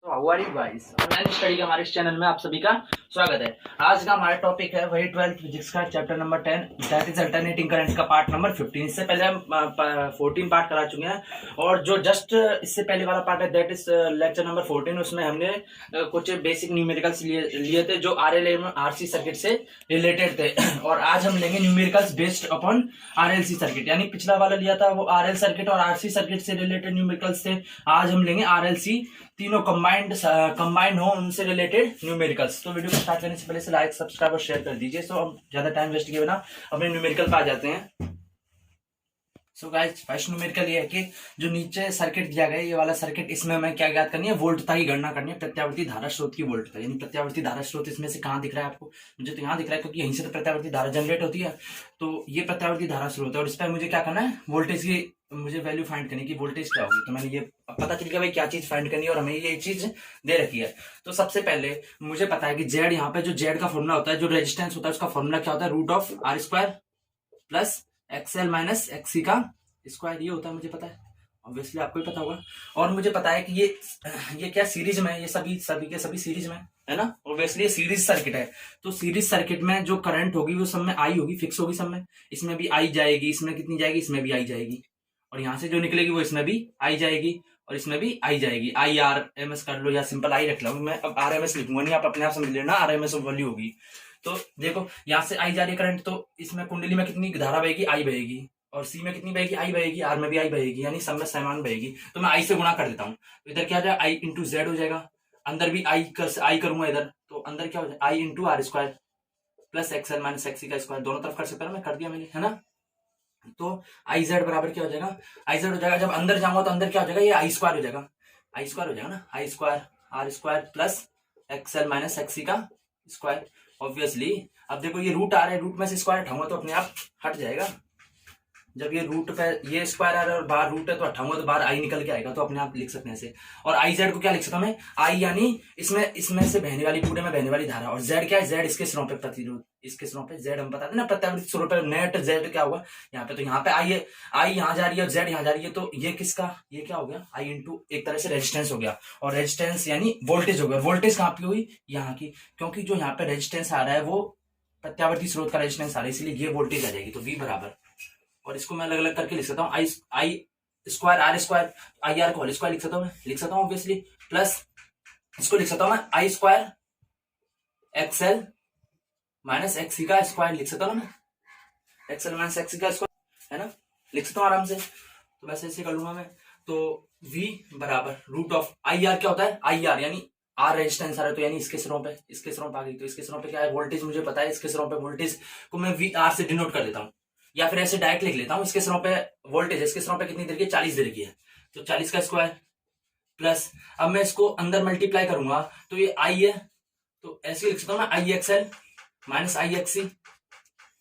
तो how are you guys, online study के हमारे इस चैनल में आप सभी का स्वागत है। आज का हमारा टॉपिक है वही 12th फिजिक्स का chapter number 10 that is alternating current का पार्ट नंबर 15। इससे पहले हम 14 पार्ट करा चुके हैं और जो जस्ट इससे पहले वाला पार्ट है दैट इज लेक्चर नंबर 14। उसमें हमने कुछ बेसिक न्यूमेरिकल्स लिए थे जो आरएल एवं आरसी सर्किट से रिलेटेड थे और आज हम लेंगे numericals based upon RLC circuit. यानी पिछला वाला लिया था वो आरएल सर्किट और आरसी सर्किट से रिलेटेड न्यूमेरिकल्स थे। आज हम लेंगे आरएलसी तीनों कंबाइंड हो उनसे रिलेटेड न्यूमेरिकल्स। तो वीडियो को स्टार्ट करने से पहले से लाइक सब्सक्राइब और शेयर कर दीजिए। सो हम ज्यादा टाइम वेस्ट किए बिना अपने न्यूमेरिकल पे आ जाते हैं। सो गाइस फर्स्ट न्यूमेरिकल ये है कि जो नीचे सर्किट दिया गया है ये वाला सर्किट, इसमें हमें क्या ज्ञात करनी है, वोल्टता की गणना करनी है, प्रत्यावर्ती धारा स्रोत की वोल्टता। यानी प्रत्यावर्ती धारा स्रोत इसमें से कहाँ दिख रहा है आपको? मुझे तो यहाँ दिख रहा है क्योंकि यहीं से तो प्रत्यावर्ती धारा जनरेट होती है। तो ये प्रत्यावर्ती धारा स्रोत है और इस पर मुझे क्या करना है, वोल्टेज की मुझे वैल्यू फाइंड करनी की वोल्टेज क्या होगी। तो मैंने ये पता चल गया भाई क्या चीज फाइंड करनी है और हमें ये चीज दे रखी है। तो सबसे पहले मुझे पता है कि जेड, यहाँ पे जो जेड का फॉर्मूला होता है, जो रेजिस्टेंस होता है उसका फॉर्मूला क्या होता है, root of R square plus XL minus XC का स्क्वायर। ये होता है, मुझे पता है, ऑब्वियसली आपको भी पता होगा। और मुझे पता है कि ये क्या सीरीज में है, ये सभी के सभी सीरीज में है ना। ऑब्वियसली ये सीरीज सर्किट है तो सीरीज सर्किट में जो करंट होगी वो सब में आई होगी, फिक्स होगी सब में। इसमें भी आई जाएगी, इसमें कितनी जाएगी, इसमें भी आई जाएगी, और यहाँ से जो निकलेगी वो इसमें भी आई जाएगी और इसमें भी आई जाएगी। आई आर एम एस कर लो या सिंपल आई रख लो, मैं अब आर एम एस लिखूंगा नहीं, आप अपने आप समझ लेना आर एम एस वैल्यू होगी। तो देखो यहाँ से आई जा रही है करंट, तो इसमें कुंडली में कितनी धारा बहेगी, आई बहेगी, और सी में कितनी बहेगी, आई बहेगी, आर में भी आई बहेगी, यानी सब में समान बहेगी। तो मैं आई से गुणा कर देता हूँ तो इधर क्या हो जाएगा, आई इंटू जेड हो जाएगा। अंदर भी आई करूंगा इधर, तो अंदर क्या हो जाएगा, I into R square plus XL minus XC का स्क्वायर। दोनों तरफ कर सकता हूँ, मैं कर दिया मैंने, है ना। तो आई जेड बराबर क्या हो जाएगा, आई जेड हो जाएगा, जब अंदर जाऊंगा तो अंदर क्या हो जाएगा, ये आई स्क्वायर हो जाएगा, आई स्क्वायर हो जाएगा ना, I square R square plus XL minus XC का स्क्वायर। ऑब्वियसली अब देखो ये रूट आ रहा है, रूट में से स्क्वायर हटाऊंगा तो अपने आप हट जाएगा। जब ये रूट पे ये स्क्वायर आ रहा है और बाहर रूट है तो हटाऊंगा तो बाहर आई निकल के आएगा, तो अपने आप लिख सकते हैं ऐसे। और आई जेड को क्या लिख सकता हूं मैं, आई यानी इसमें से बहने वाली, पूरे में बहने वाली धारा, और जेड क्या है, जेड इसके सिरों पे प्रतिरोध, इसके सिरों पे जेड हम बताते ना, प्रत्यावर्ती सिरों पे नेट जेड क्या होगा यहाँ पे। तो यहाँ पे आई यहाँ जा रही है और जेड यहाँ जा रही है, तो ये किसका, ये क्या हो गया, आई इंटू एक तरह से रेजिस्टेंस हो गया, और रेजिस्टेंस यानी वोल्टेज हो गया। वोल्टेज कहाँ की हुई, यहाँ की, क्योंकि जो यहाँ पे रेजिस्टेंस आ रहा है वो प्रत्यावर्ती स्रोत का रेजिस्टेंस आ रहा है, इसलिए ये वोल्टेज आ जाएगी। तो वी बराबर, और इसको मैं अलग अलग करके लिख सकता हूँ, I square R square, I R को होल स्क्वायर लिख सकता हूँ, मैं लिख सकता हूँ ऑब्वियसली, प्लस इसको लिख सकता हूँ मैं आई स्क्वायर एक्सएल माइनस एक्सी का स्क्वायर लिख सकता हूँ मैं, एक्सएल माइनस एक्सी का स्क्वायर, है ना, लिख सकता हूँ आराम से। तो वैसे ऐसे कर लूंगा मैं। तो V बराबर रूट ऑफ आई आर, क्या होता है, आई आर यानी आर रेजिस्टेंस आ रहा है, तो यानी इसके सिरों पे आ गई, तो इसके सिरों पे क्या है, वोल्टेज मुझे पता है, इसके सिरों पे वोल्टेज को मैं वी आर से डिनोट कर देता हूँ, या फिर ऐसे डायरेक्ट लिख लेता हूँ, इसके सिरों पे वोल्टेज, इसके सिरों पे कितनी दे रखी है, 40 दे रखी है, तो 40 का स्क्वायर प्लस, अब मैं इसको अंदर मल्टीप्लाई करूंगा तो ये आई है, तो ऐसे लिख सकता हूँ मैं, I XL minus I XC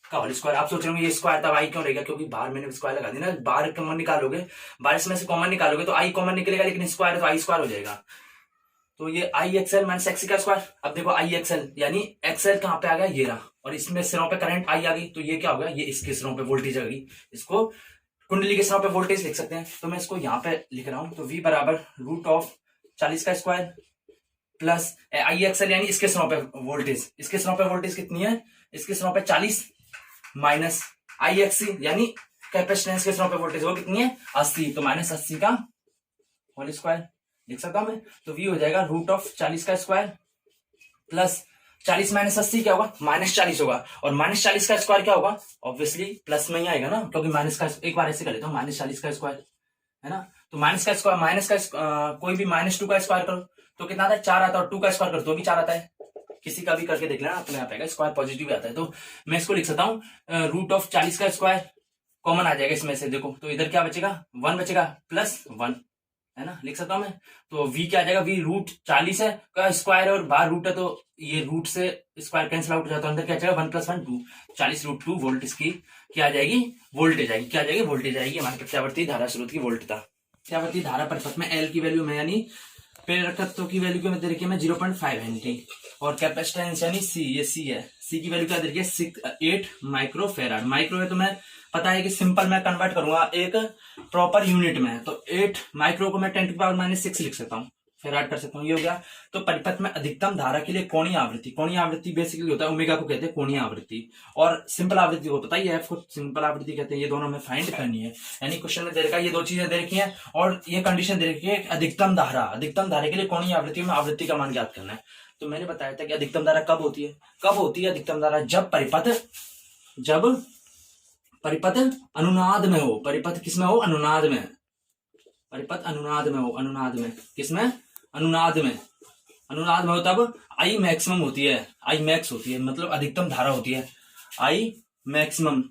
का होल स्क्वायर। आप सोच रहे होंगे ये स्क्वायर तब आई क्यों रहेगा, क्योंकि बाहर मैंने स्क्वायर लगा दी ना, बाहर कॉमन निकालोगे, बारिश में से कॉमन निकालोगे तो आई कॉमन निकलेगा, लेकिन स्क्वायर तो आई स्क्वायर हो जाएगा। तो ये आई एक्सएल माइनस एक्सी का स्क्वायर। अब देखो आई एक्सएल यानी एक्सएल कहाँ पे आ गया, ये रहा, और इसमें सिरों पे करंट आई आ गई, तो ये क्या होगा, ये इसके सिरों पे वोल्टेज आ गई, इसको कुंडली के सिरों पे वोल्टेज लिख सकते हैं। तो मैं इसको यहाँ पे लिख रहा हूं, तो V बराबर रूट ऑफ 40 का स्क्वायर प्लस आई एक्सएल यानी इसके सिरों पे वोल्टेज, इसके सिरों पे वोल्टेज कितनी है, इसके सिरों पे 40 माइनस आई एक्सी यानी कैपेसिटेंस के सिरों पे वोल्टेज वो कितनी है, 80, तो माइनस 80 का होल स्क्वायर लिख सकता हूं मैं। तो V हो जाएगा रूट ऑफ 40 का स्क्वायर प्लस 40 माइनस 80 क्या होगा, माइनस 40 होगा, और माइनस 40 का स्क्वायर क्या होगा, ऑब्वियसली प्लस में ही आएगा ना, क्योंकि माइनस का, एक बार ऐसे कर लेता हूँ, माइनस 40 का स्क्वायर, है ना। तो माइनस का स्क्वायर, कोई भी -2 का स्क्वायर करो तो कितना आता है, 4 आता है, और 2 का स्क्वायर करो तो भी 4 आता है, किसी का भी करके देख लेना, अपने आप आएगा, स्क्वायर पॉजिटिव आता है। तो मैं इसको लिख सकता हूँ रूट ऑफ 40 का स्क्वायर, कॉमन आ जाएगा इसमें से, देखो तो इधर क्या बचेगा, 1 बचेगा प्लस 1, है ना, लिख सकता हूं मैं। तो V क्या आ जाएगा, V रूट 40 है का स्क्वायर और बाहर रूट है, तो ये रूट से स्क्वायर कैंसिल आउट हो जाता है, अंदर क्या जाएगा, 1 + 1 2, 40 रूट 2 वोल्ट इसकी क्या आ जाएगी, वोल्टेज आएगी, क्या आ जाएगी, वोल्टेज आएगी, हमारे प्रत्यावर्ती धारा स्रोत की वोल्टता। प्रत्यावर्ती धारा परिपथ में L की वैल्यू में यानी प्रेरक तत्व की वैल्यू में दे रखी है 0.5 हेनरी, और कैपेसिटेंस यानी C, ये C है, C की वैल्यू क्या दे रखी है, 8 माइक्रो फेराड। माइक्रो है तो मैं पता है कि सिंपल मैं कन्वर्ट करूंगा एक प्रॉपर यूनिट में, तो 8 माइक्रो को मैं 10⁻⁻6 लिख सकता हूँ, फेराड कर सकता हूँ, ये हो गया। तो परिपथ में अधिकतम धारा के लिए कोणीय आवृत्ति बेसिकली होता है ओमेगा को कहते हैं कोणीय आवृत्ति, और सिंपल आवृत्ति को पता ही है, को सिंपल आवृत्ति कहते हैं। ये दोनों हमें फाइंड करनी है, यानी क्वेश्चन में दे रखा है ये दो चीजें दे रखी है और ये कंडीशन दे रखी है अधिकतम धारा के लिए कोणीय आवृत्ति में आवृत्ति का मान ज्ञात करना है। तो मैंने बताया था कि अधिकतम धारा कब होती है अधिकतम धारा, जब परिपथ अनुनाद में हो। परिपथ किसमें हो? अनुनाद में। परिपथ अनुनाद में हो, अनुनाद में किसमें? अनुनाद में हो तब आई मैक्सिमम होती है, आई मैक्स होती है, मतलब अधिकतम धारा होती है। आई मैक्सिमम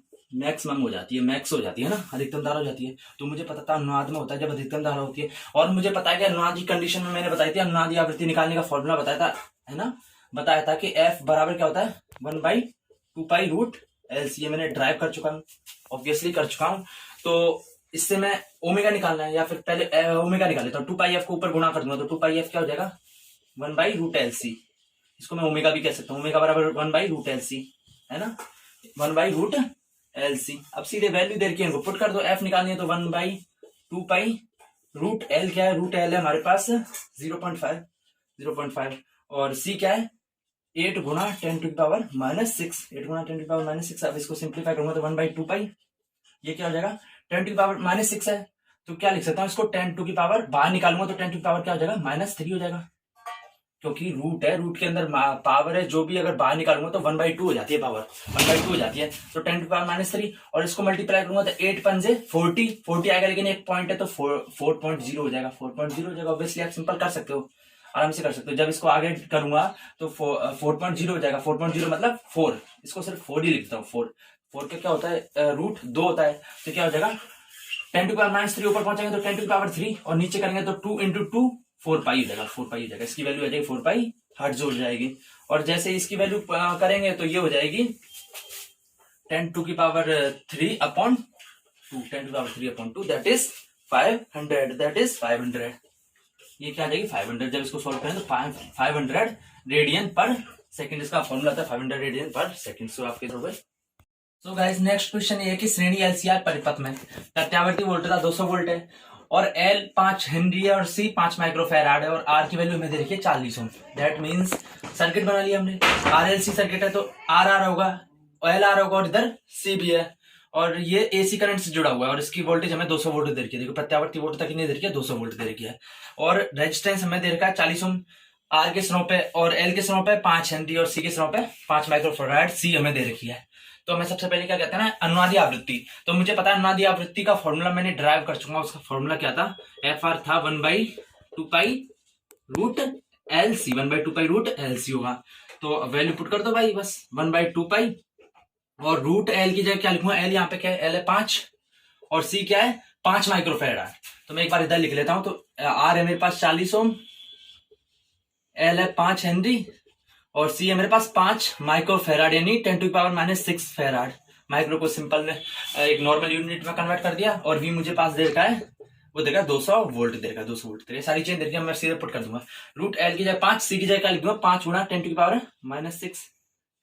हो जाती है, मैक्स हो जाती है ना, अधिकतम धारा हो जाती है। तो मुझे पता था अनुनाद में होता है जब अधिकतम धारा होती है, और मुझे पता है कि अनुनाद की कंडीशन में मैंने बताई थी, अनुनाद आवृत्ति निकालने का फॉर्मूला बताया था, है ना, बताया था कि एफ बराबर क्या होता है 1/2π√LC। ये मैंने ड्राइव कर चुका हूँ, ऑब्वियसली कर चुका हूँ। तो इससे मैं ओमेगा निकालना है, या फिर पहले ओमेगा निकाल लेता हूँ। 2πf को ऊपर गुणा कर दूंगा तो 2πf क्या हो जाएगा 1/√LC। इसको मैं ओमेगा भी कह सकता हूँ, ओमेगा बराबर 1/√LC, है ना, 1/√LC। अब सीधे वैल्यू दे के इनको पुट कर दो, एफ निकालनी है तो 1/2π√L क्या है, √L है हमारे पास 0.5, और C क्या है 8 गुणा 10⁻⁻⁶, 8 गुणा 10⁻⁻⁶। अब इसको सिंप्लीफाई करूंगा तो 1/2π, ये क्या हो जाएगा 10⁻⁻�6 है, तो क्या लिख सकता हूँ इसको 10⁻, बाहर निकालूंगा तो 10⁻ क्या हो जाएगा -3 हो जाएगा, क्योंकि रूट है, रूट के अंदर पावर है, जो भी अगर बाहर निकालूंगा तो 1/2 हो जाती है, पावर 1/2 हो जाती है। तो 10⁻⁻3 और इसको मल्टीप्लाई करूंगा तो 8 पंजे 40 आएगा, लेकिन एक पॉइंट है तो 4.0 हो जाएगा, 4.0 हो जाएगा। ऑब्वियसली आप सिंपल कर सकते हो, आराम से कर सकते हो। जब इसको आगे करूंगा तो 4.0 हो जाएगा, 4.0 मतलब 4, इसको सिर्फ 4 ही लिखता हूँ। 4 का क्या होता है √2 होता है, तो क्या हो जाएगा 10⁻³ ऊपर पहुंचेंगे तो 10⁻3 और नीचे करेंगे तो 2 × 2 4π हो जाएगा, 4π हो जाएगा। इसकी वैल्यू आ जाएगी 4π हर्ट्ज हो जाएगी। और जैसे इसकी वैल्यू करेंगे तो ये हो जाएगी 10⁻³ दैट इज 500, ये क्या आ जाएगी 500। जब इसको सॉल्व करें तो 500 रेडियन पर सेकंड इसका फॉर्मूला था, 500 रेडियन पर सेकंड। सो आपके सो गाइस नेक्स्ट क्वेश्चन ये है कि श्रेणी एलसीआर परिपथ में प्रत्यावर्ती वोल्टेज 200 वोल्ट है और L 5 हेनरी है और C 5 माइक्रोफैराड है और R की वैल्यू हमें दे रखी है 40 ओम। दैट मींस सर्किट बना लिया हमने, RLC सर्किट है तो RR होगा, LR होगा और इधर C भी है, और ये AC करंट से जुड़ा हुआ है और इसकी वोल्टेज हमें 200 वोल्ट दे रखी है। देखो प्रत्यावर्ती वोल्ट तक नहीं दे रखी है, 200 वोल्ट दे रखी है। और रेजिस्टेंस हमें दे रखा है 40 ओम R के स्नो पे, और L के स्नो पे 5 हेनरी और C के स्नो पे 5 माइक्रोफैराड C हमें दे रखी है। तो हमें सबसे पहले क्या कहते हैं ना अनुनादी आवृत्ति। तो मुझे पता है अनुनादी आवृत्ति का फॉर्मूला मैंने ड्राइव कर चुका हूं, उसका फॉर्मूला क्या था FR था 1/2π√LC, 1/2π√LC होगा। तो वैल्यू पुट कर दो भाई, बस 1/2π और √L की जगह क्या लिखूंगा, L यहाँ पे क्या है L है 5 और C क्या है 5 माइक्रोफैराड। तो मैं एक बार इधर लिख लेता हूं, तो R है मेरे पास 40 ओम, L है 5 हेनरी और C है मेरे पास 5 माइक्रोफैराड यानी 10⁻⁻⁶ फैराड। माइक्रो को सिंपल में एक नॉर्मल यूनिट में कन्वर्ट कर दिया, और V मुझे पास दे रखा है, वो देगा 200 वोल्ट दे रखा, 200 वोल्ट दे, सारी चीजें देखिए मैं सीधे पुट कर दूंगा। √L की जगह 5, C की जगह क्या लिख दूंगा 5 गुणा 10⁻⁻�6,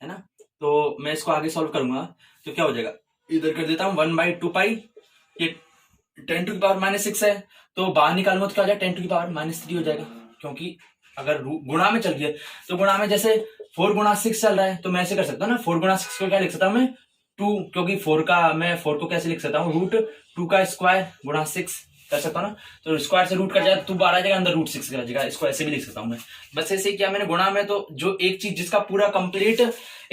है ना। तो मैं इसको आगे सॉल्व करूंगा तो क्या हो जाएगा, इधर कर देता हूँ 1/2π, ये 10⁻⁻�6 है तो बाहर निकालूंगा तो क्या हो जाएगा 10⁻³ हो जाएगा, क्योंकि अगर गुणा में चल गया तो गुणा में जैसे 4 × 6 चल रहा है तो मैं ऐसे कर सकता हूँ ना, 4 × 6 को क्या लिख सकता हूँ मैं 2, क्योंकि 4 को कैसे लिख सकता हूँ √2 का स्क्वायर गुणा 6 कर सकता हूँ ना। तो स्क्वायर से रूट कर जाएगा तो 12 आ जाएगा, अंदर √6 का जाएगा, इसको ऐसे भी लिख सकता हूँ मैं। बस ऐसे ही किया मैंने गुणा में, तो जो एक चीज जिसका पूरा कंप्लीट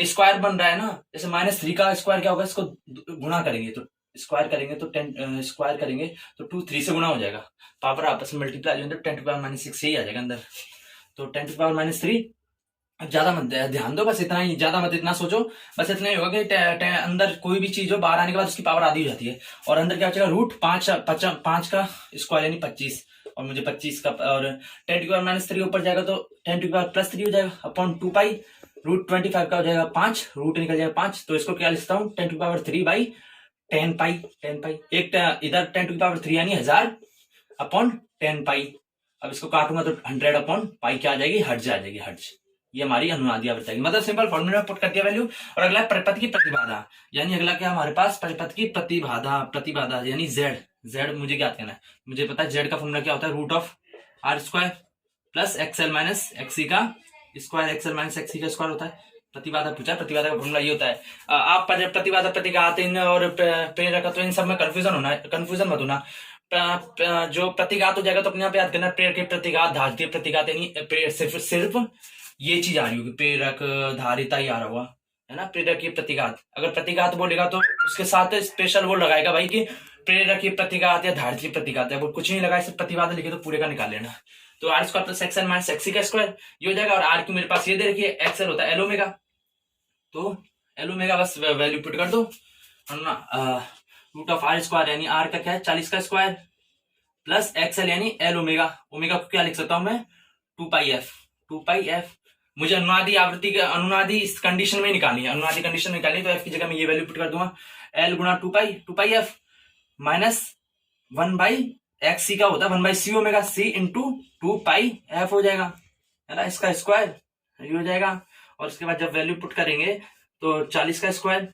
स्क्वायर बन रहा है ना, जैसे -3 का स्क्वायर क्या होगा, इसको गुणा करेंगे तो स्क्वायर करेंगे तो 10 स्क्वायर करेंगे तो 2 3 से गुणा हो जाएगा, पावर आपस में मल्टीप्लाई हो जाए 10⁻⁻6 से ही आ जाएगा अंदर। तो 10⁻³ ज्यादा मत ध्यान दो, बस इतना ही, ज्यादा मत इतना सोचो, बस इतना ही होगा कि अंदर कोई भी चीज हो बाहर आने के बाद उसकी पावर आधी हो जाती है, और अंदर क्या बचेगा √5 का स्क्वायर यानी 25, और मुझे 25 का, और 10⁻³ ऊपर जाएगा तो 10⁻+3 हो जाएगा अपॉन 2π, √25 का हो जाएगा 5, रूट निकल जाएगा 5, तो इसको क्या लिखता हूँ 10⁻³ एक इधर 10⁻³ यानी 1000 अपॉन 10π। अब इसको काटूंगा तो 100 अपॉन पाई क्या आ जाएगी, हर्ट्ज आ जाएगी, हर्ट्ज। ये हमारी अनुनादी आवृत्ति आएगी, मतलब सिंपल फॉर्मूला में पुट कर दिया वैल्यू। और अगला परिपथ की प्रतिबाधा, यानी अगला क्या हमारे पास परिपथ की प्रतिबाधा यानी Z मुझे क्या कहना है, मुझे पता है Z का फॉर्मूला क्या होता है √R², plus XL minus XC का स्क्वायर, एक्सएल माइनस एक्सी का स्क्वायर होता है। प्रतिबाधा पूछा, प्रतिबाधा का फॉर्मूला ये होता है। आप प्रतिबाधा प्रतिघात इन और प्रेरक तो इन सब में कंफ्यूजन मत होना। जो प्रतिघात हो जाएगा तो अपने आप याद करना, प्रेरक के प्रतिघात, धारिता प्रतिघात, यानी सिर्फ ये चीज आ रही होगी, प्रेरक धारिता ही आ रहा हुआ है ना, प्रेरक की प्रतिघात। अगर प्रतिघात बोलेगा तो उसके साथ स्पेशल वो लगाएगा भाई कि प्रेरक की प्रतिघात या धारिता की प्रतिघात है, वो कुछ नहीं लगाए, सिर्फ प्रतिबाधा लिखे तो पूरे का निकाल लेना। तो R square plus XL minus XC का स्क्वायर ये हो जाएगा। और आर की मेरे पास ये दे रखी है, एक्सएल होता है एल ओमेगा, तो एल ओमेगा बस वैल्यू पुट कर दो रूट ऑफ आर स्क्वायर यानी आर का क्या है 40 का स्क्वायर प्लस एक्सएल यानी एल ओमेगा, ओमेगा को क्या लिख सकता हूं मैं 2 पाई एफ। मुझे अनुनादी आवृत्ति के अनुनादी इस कंडीशन में निकालनी है, अनुनादी कंडीशन में निकालनी है, तो एफ की जगह मैं ये वैल्यू पुट कर दूंगा एल गुणा 2 पाई एफ माइनस 1/एक्स सी का होता है 1/सी ओमेगा, सी इंटू 2 पाई एफ हो जाएगा है ना, इसका स्क्वायर ये हो जाएगा। और उसके बाद जब वैल्यू पुट करेंगे तो 40 का स्क्वायर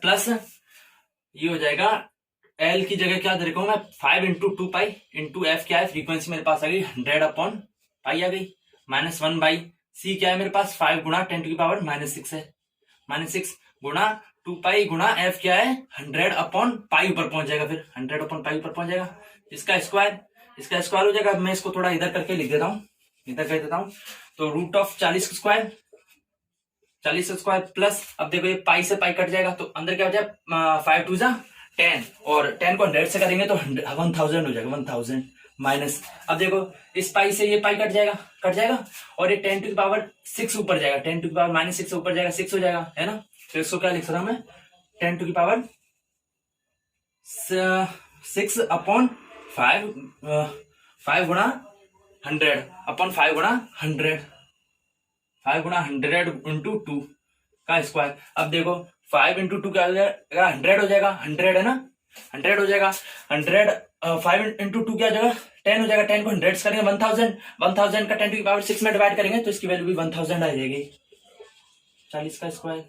प्लस ये हो जाएगा एल की जगह क्या दे रखा हूं मैं 5 इंटू 2 पाई इंटू एफ क्या है फ्रीक्वेंसी मेरे पास आ गई 100/पाई आ गई, माइनस 1/सी क्या है मेरे पास 5 गुणा 10⁻⁻6 है, -6 गुणा 2 पाई गुणा एफ क्या है 100/पाई ऊपर पहुंच जाएगा, फिर 100/पाई ऊपर पहुंच जाएगा, इसका स्क्वायर हो जाएगा। मैं इसको थोड़ा इधर करके लिख देता हूँ, इधर कर देता हूँ। तो रूट ऑफ 40 स्क्वायर प्लस, अब देखो ये पाई से पाई कट जाएगा तो अंदर क्या हो जाएगा 5 2 जा 10 और 10 को 100 से करेंगे तो 1000 हो जाएगा 1000 माइनस, अब देखो इस पाई से ये पाई कट जाएगा और ये 10⁻6 ऊपर जाएगा, 10⁻⁻6 ऊपर जाएगा 6 हो जाएगा है ना। तो इसको क्या लिख सकता हूं मैं 10⁻6/5 5 गुणा 100/5 गुणा 100 5 गुणा 100 इंटू 2 का स्क्वायर। अब देखो 5 इंटू 2 क्या हो जाएगा 100 हो जाएगा, 100 है ना 100 हो जाएगा, 100 5 इंटू 2 क्या हो जाएगा 10 हो जाएगा, 10 को 100 से करेंगे 1000 का 10⁻6 में डिवाइड करेंगे तो इसकी वैल्यू भी 1000 आ जाएगी, 40 का स्क्वायर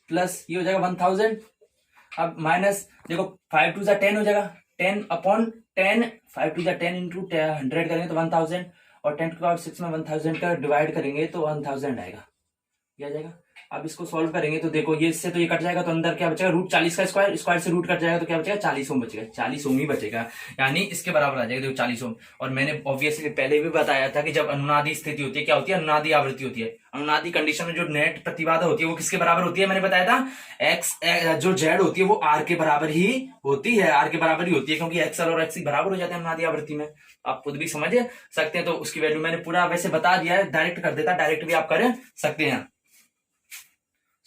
प्लस ये हो जाएगा 1000। अब माइनस देखो 5 2 10 हो जाएगा, 10/10 5 2 10 इंटू 100 करेंगे तो 1000 और 10⁻6 में 1000 का डिवाइड करेंगे तो 1000 आएगा, ये आ जाएगा। अब इसको सॉल्व करेंगे तो देखो ये इससे तो ये कट जाएगा तो अंदर क्या बचेगा रूट 40 का स्क्वायर से रूट कट जाएगा तो क्या बचेगा 40 ओम बचेगा, 40 ओम ही बचेगा, यानी इसके बराबर आ जाएगा देखो 40 ओम। और मैंने ऑब्वियसली पहले भी बताया था कि जब अनुनादी स्थिति होती है क्या होती है अनुनादी आवृत्ति होती है, अनुनादी कंडीशन में जो नेट प्रतिबाधा होती है वो किसके बराबर होती है, मैंने बताया था एक्स जो जेड होती है वो आर के बराबर ही होती है, आर के बराबर ही होती है क्योंकि एक्सएल और एक्सी बराबर हो जाते हैं अनुनादी आवृत्ति में, आप खुद भी समझ सकते हैं। तो उसकी वैल्यू मैंने पूरा वैसे बता दिया है, डायरेक्ट कर देता, डायरेक्ट भी आप कर सकते हैं।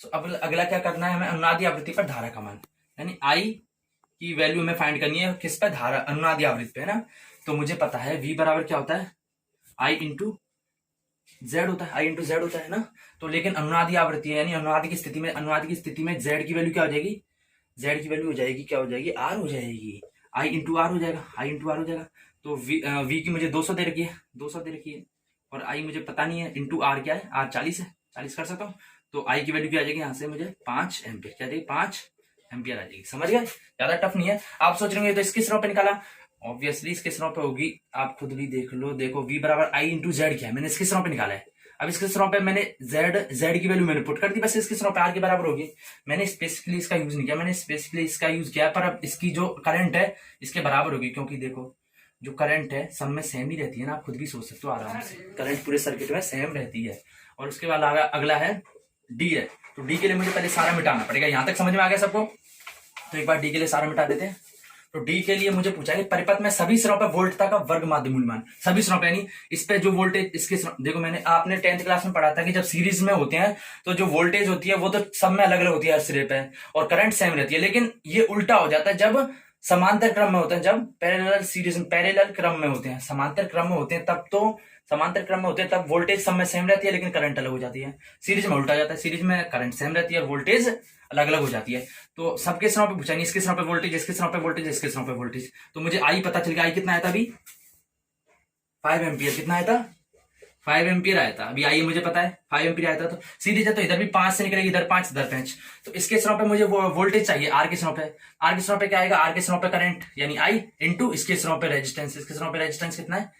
तो अब अगला क्या करना है हमें अनुनादी आवृत्ति पर धारा का मान, यानी आई की वैल्यू हमें फाइंड करनी है किस पर धारा अनुनादी आवृत्ति पे है ना। तो मुझे पता है v बराबर क्या होता है आई इंटू जेड होता है, आई इंटू जेड होता है ना। तो लेकिन अनुनादी आवृत्ति है यानी अनुनादी की स्थिति में जेड की वैल्यू क्या हो जाएगी, जेड की वैल्यू हो जाएगी क्या हो जाएगी आर हो जाएगी, आई इंटू आर हो जाएगा, तो वी की मुझे 200 दे रखी है और आई मुझे पता नहीं है, इंटू आर क्या है आर 40 है, 40 कर सकता हूँ। तो आई की वैल्यू क्या आ जाएगी यहाँ से मुझे 5 एम्पियर, क्या आ जाएगी 5 एम्पियर आ जाएगी, समझ गए, ज्यादा टफ नहीं है। आप सोच रहे हो तो इसके सिरों पे निकाला, ऑब्वियसली इसके सिरों पे होगी, आप खुद भी देख लो, देखो v बराबर आई इंटू जेड क्या है मैंने इसके सिरों पे निकाला है। अब इसके सिरों पे मैंने जेड की वैल्यू मैंने पुट कर दी, बस इसके सिरों पे आर के बराबर होगी, मैंने स्पेसिफिकली इसका यूज नहीं किया, मैंने स्पेसिफिकली इसका यूज किया, पर अब इसकी जो करंट है इसके बराबर होगी, क्योंकि देखो जो करंट है सब में सेम ही रहती है ना, आप खुद भी सोच सकते हो आराम से, करंट पूरे सर्किट में सेम रहती है। और उसके बाद अगला है डी है, तो डी के लिए मुझे पहले सारा मिटाना पड़ेगा, यहां तक समझ में आ गया सबको। तो एक बार डी के लिए सारा मिटा देते हैं। तो डी के लिए मुझे पूछा कि परिपथ में सभी सिरों पर वोल्टता का वर्ग माध्य मूल्यमान, सभी सिरों पे यानी इस पे जो वोल्टेज इसके देखो मैंने आपने 10th क्लास में पढ़ा था कि जब सीरीज में होते हैं तो जो वोल्टेज होती है वो तो सब में अलग अलग होती है हर सिरे पे, और करंट सेम रहती है, लेकिन ये उल्टा हो जाता है जब समांतर क्रम में होते हैं, जब पैरेलल क्रम में होते हैं, समांतर क्रम में होते हैं तब तो समांतर क्रम में होते हैं तब वोल्टेज सब में सेम रहती है लेकिन करंट अलग हो जाती है। सीरीज में उल्टा जाता है, सीरीज में करंट सेम रहती है और वोल्टेज अलग अलग हो जाती है। तो सबके सिरों पे पूछा नहीं, इसके सिरों पे वोल्टेज, इसके सिरों पे वोल्टेज, इसके सिरों पे वोल्टेज। तो मुझे आई पता चल गया, आई कितना आया था अभी 5 एम्पियर, कितना आया था 5 एम्पियर आया था, अभी आई मुझे पता है 5 एम्पियर आया था। तो सीरीज है तो इधर भी 5 से निकलेगी, इधर 5 इधर 5, तो इसके सिरों पे मुझे वोल्टेज चाहिए आर के सिरों पे, आर के सिरों पे क्या आएगा आर के सिरों पे करंट यानी आई इंटू इसके सिरों पे रेजिस्टेंस, इसके सिरों पे रेजिस्टेंस कितना है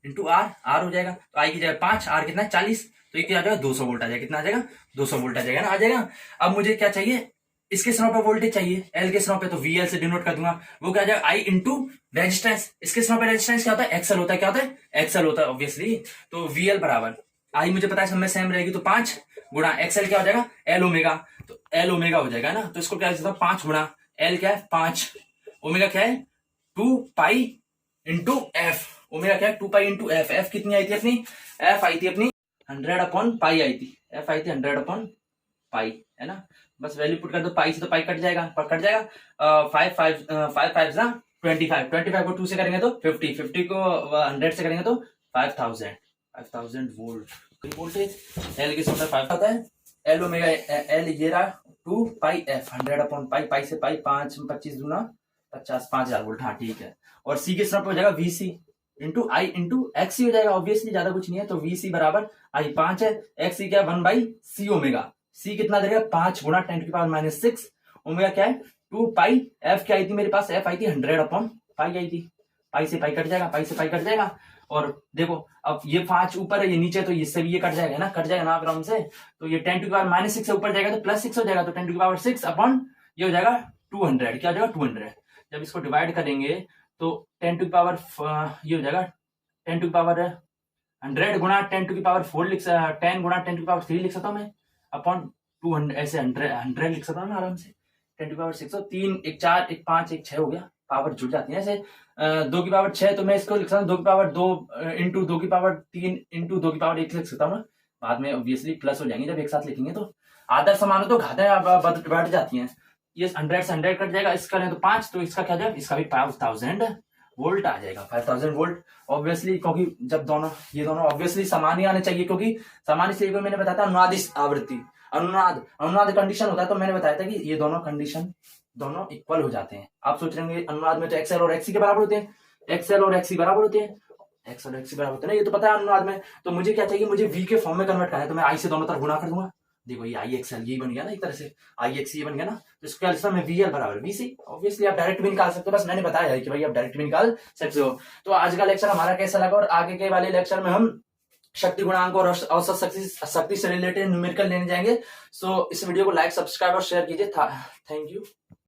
इंटू आर, आर हो जाएगा तो आई की जगह 5, आर कितना है 40, तो ये क्या आ जाएगा 200 वोल्ट आ जाएगा। कितना आ जाएगा 200 वोल्ट आ जाएगा ना, आ जाएगा। अब मुझे क्या चाहिए, इसके स्नो पे वोल्टेज चाहिए, एल के स्नो पे, तो वीएल से डिनोट कर दूंगा। वो क्या आ जाएगा आई इंटू रेजिस्टेंस। इसके स्नो पे रेजिस्टेंस क्या होता है, एक्सएल होता है। क्या होता है, एक्सएल होता है ऑब्वियसली। तो वीएल बराबर आई मुझे पता है सब में सेम रहेगी, तो 5 गुणा एक्सएल क्या हो जाएगा एल ओमेगा, तो एल ओमेगा हो जाएगा ना। तो इसको क्या लिखता हूं 5 गुणा एल क्या है 5, ओमेगा क्या है 2 पाई इंटू एफ, ओमेगा क्या है 2 पाई इंटू एफ। एफ कितनी आई थी अपनी, एफ आई थी अपनी 100 अपॉन पाई आई थी, एफ आई थी 100 अपॉन पाई, है ना। बस वैल्यू पुट कर दो, पाई से तो पाई कट जाएगा, कट जाएगा। 5 ना 25, 25 को 2 से करेंगे तो 50, 50 को 100 से करेंगे तो 5000 वोल्ट वोल्टेज। एल की सॉल्व 5 आता है, एल ओमेगा एल ये रहा 2 पाई एफ 100 अपॉन पाई, पाई से पाई 5 25 दूना 50, 5000 वोल्ट। हाँ ठीक है। और सी के सॉल्व हो जाएगा वीसी इंटू आई इंटू एक्स हो जाएगा, ऑब्वियसली ज्यादा कुछ नहीं है। तो वीसी बराबर आई 5 है, एक्स क्या 1 बाई सी ओमेगा, सी कितना देगा 5 गुणा 10 की पावर -6, ओमेगा क्या है 2 पाई, एफ क्या आई थी मेरे पास, एफ आई थी 100 अपॉन पाई आई थी, पाई से पाई कट जाएगा, पाई से पाई कट जाएगा। और देखो अब ये 5 ऊपर है, ये नीचे, तो इससे भी ये कट जाएगा ना, कट जाएगा ना ग्राउंड से। तो ये 10 की पावर -6 से ऊपर जाएगा तो +6 हो जाएगा, तो 10 की पावर 6 अपॉन ये हो जाएगा 200, क्या हो जाएगा 200। जब इसको डिवाइड करेंगे तो 10 की पावर ये हो जाएगा 10 की पावर 100 गुणा 10 की पावर 4 10 गुणा 10 की पावर 3 लिख सकता हूँ मैं, अपॉन 200, ऐसे 100 लिख सकता हूँ ना आराम से। 10 की पावर 6, तो 3 1 4 1 5 1 6 हो गया, पावर जुड़ जाती है ऐसे। 2 की पावर 6, तो मैं इसको लिख सकता हूँ 2 की पावर 2 इंटू 2 की पावर 3 इंटू 2 की पावर 1 लिख सकता हूँ ना। बाद में ऑब्वियसली प्लस हो जाएंगे जब एक साथ लिखेंगे, तो आदर्श समानों तो घातें बढ़ जाती हैं। ये 100 से 100 कट जाएगा, इसका करें तो 5, तो इसका क्या जाएगा, इसका भी 5000 वोल्ट आ जाएगा, 5000 वोल्ट ऑब्वियसली। क्योंकि जब दोनों ये दोनों ऑब्वियसली समान ही आने चाहिए, क्योंकि समान इसलिए मैंने बताया था अनुनादिश आवृत्ति, अनुनाद कंडीशन होता है, तो मैंने बताया था कि ये दोनों कंडीशन दोनों इक्वल हो जाते हैं। आप सोच रहे होंगे अनुनाद में तो एक्सएल और एक्सी के बराबर होते हैं, एक्सएल और एक्सी बराबर होते हैं, एक्स और एक्सी बराबर होते हैं ना, ये तो पता है अनुनाद में। तो मुझे क्या चाहिए, मुझे वी के फॉर्म में कन्वर्ट करना है, तो मैं आई से दोनों तरफ गुणा कर दूंगा। देखो ये आई एक्सएल यही बन गया ना, एक तरह से आई एक्स ये बन गया ना, तो इसको क्या मैं वी एल बराबर वी सी। ऑब्वियसली आप डायरेक्ट भी निकाल सकते हो, बस मैंने बताया है कि भाई आप डायरेक्ट भी निकाल सकते हो। तो आज का लेक्चर हमारा कैसा लगा, और आगे के वाले लेक्चर में हम शक्ति गुणांक और औसत शक्ति से रिलेटेड न्यूमेरिकल लेने जाएंगे। सो इस वीडियो को लाइक सब्सक्राइब और शेयर कीजिए। Thank you.